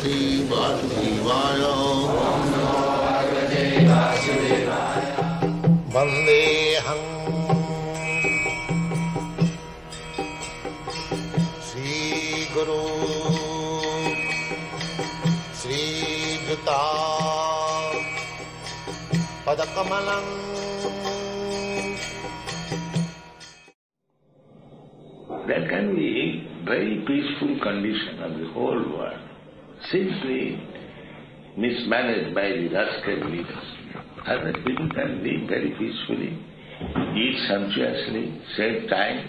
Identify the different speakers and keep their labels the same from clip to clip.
Speaker 1: Bhagavate Vasudevaya. Vandeham Sri Guru Sri Juta Padakamalam.
Speaker 2: That can be very peaceful condition of the whole world, simply mismanaged by the rascal leaders. Other people can live very peacefully, eat sumptuously, save time,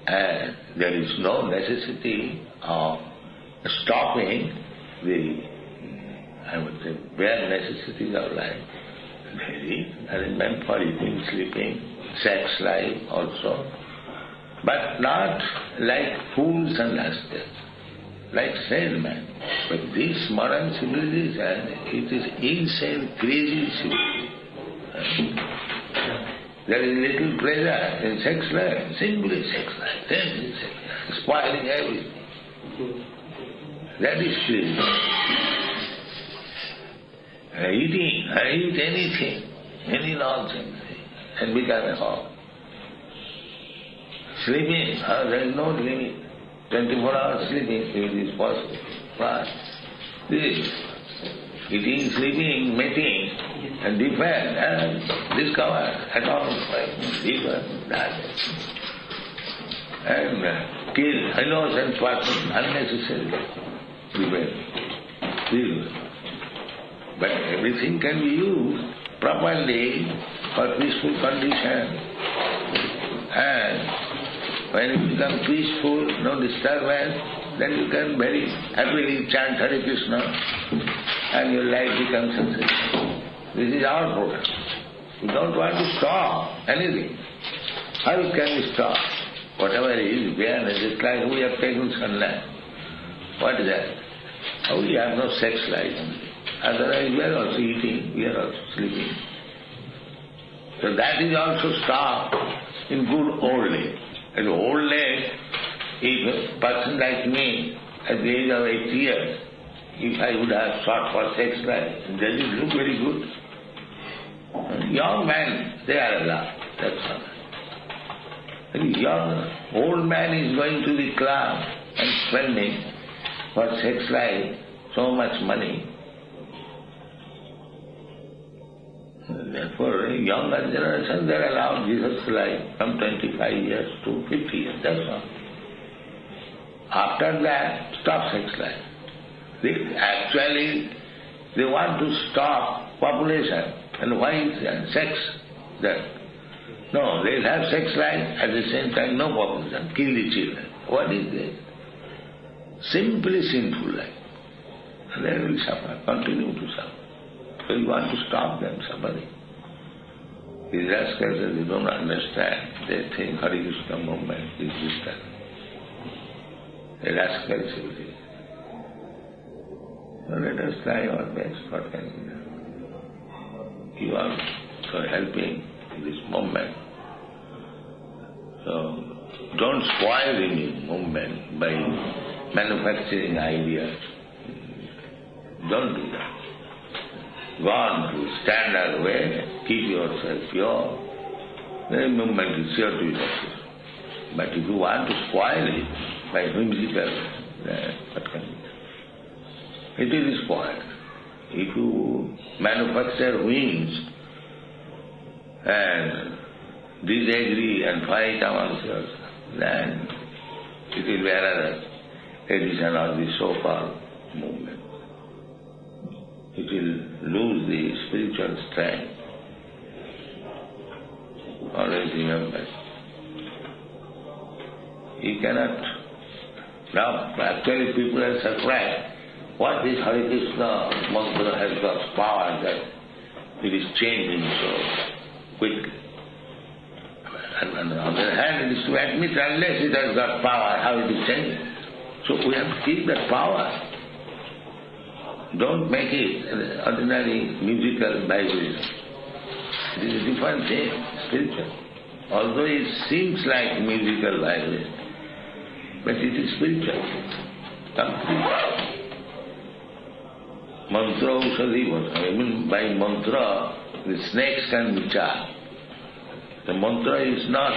Speaker 2: and there is no necessity of stopping the, I would say, bare necessities of life. There is arrangement for eating, sleeping, sex life also, but not like fools and rascals, like sane men. But this modern civilization, it is insane, crazy civilization. There is little pleasure in sex life, simply sex life, then sex life, spoiling everything. That is crazy. Eating, I eat anything, any nonsense, and become a hog. Sleeping, there is no limit. 24 hours sleeping, if it is possible. But this, eating, sleeping, mating, and defend, and discover atomic fire, different, that. And kill innocent person unnecessarily. Defend. But everything can be used properly for peaceful condition. And when you become peaceful, no disturbance, then you can very happily chant Hare Krishna and your life becomes successful. This is our program. We don't want to stop anything. How can we stop? Whatever is there, just like we have taken sunlight. What is that? Oh, we have no sex life. Otherwise we are also eating, we are also sleeping. So that is also stopped in good old age. At old age, if a person like me, at the age of 80 years, if I would have sought for sex life, does it look very good? Young men, they are allowed, that's all. And young, old man is going to the club and spending for sex life so much money. Therefore, younger generation, they are allowed Jesus' life from 25 years to 50 years, that's all. After that, stop sex life. Actually, they want to stop population. And why is sex there? No, they will have sex life, at the same time no population, kill the children. What is this? Simply sinful life. And they will suffer, continue to suffer. So you want to stop them suffering. These rascals, they don't understand. They think Hare Krishna movement is this. A rascal civilization. So let us try our best. What can we do? You are so helping in this movement. So don't spoil the movement by manufacturing ideas. Don't do that. Go on to standard way, keep yourself pure, the movement is sure to be successful. But if you want to spoil it by whimsical, what can be done? It will be spoiled. If you manufacture wings and disagree and fight amongst yourselves, then it will be another edition of the so-called movement. It will lose the spiritual strength. Always remember. You cannot. Now, actually people are surprised. What this Hare Krishna mantra has got power that it is changing so quickly. And on the other hand, it is to admit unless it has got power, how it is changing. So we have to keep that power. Don't make it an ordinary musical vibration. It is a different thing, spiritual. Although it seems like musical vibration, but it is spiritual, complete. mantra aushadhi bhata. I mean by mantra, the snakes can be charmed. The mantra is not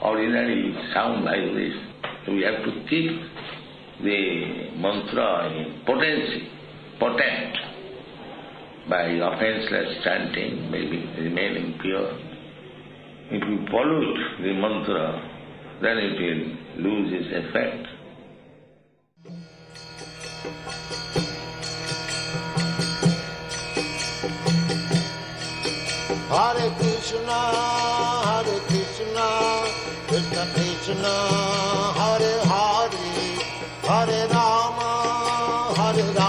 Speaker 2: ordinary sound like this. So we have to keep the mantra in potency, potent, by offenseless chanting, maybe remaining pure. If you pollute the mantra, then it will lose its effect.
Speaker 1: Hare Krishna, Krishna Krishna, Hare Hare, Hare Rama, Hare Rama.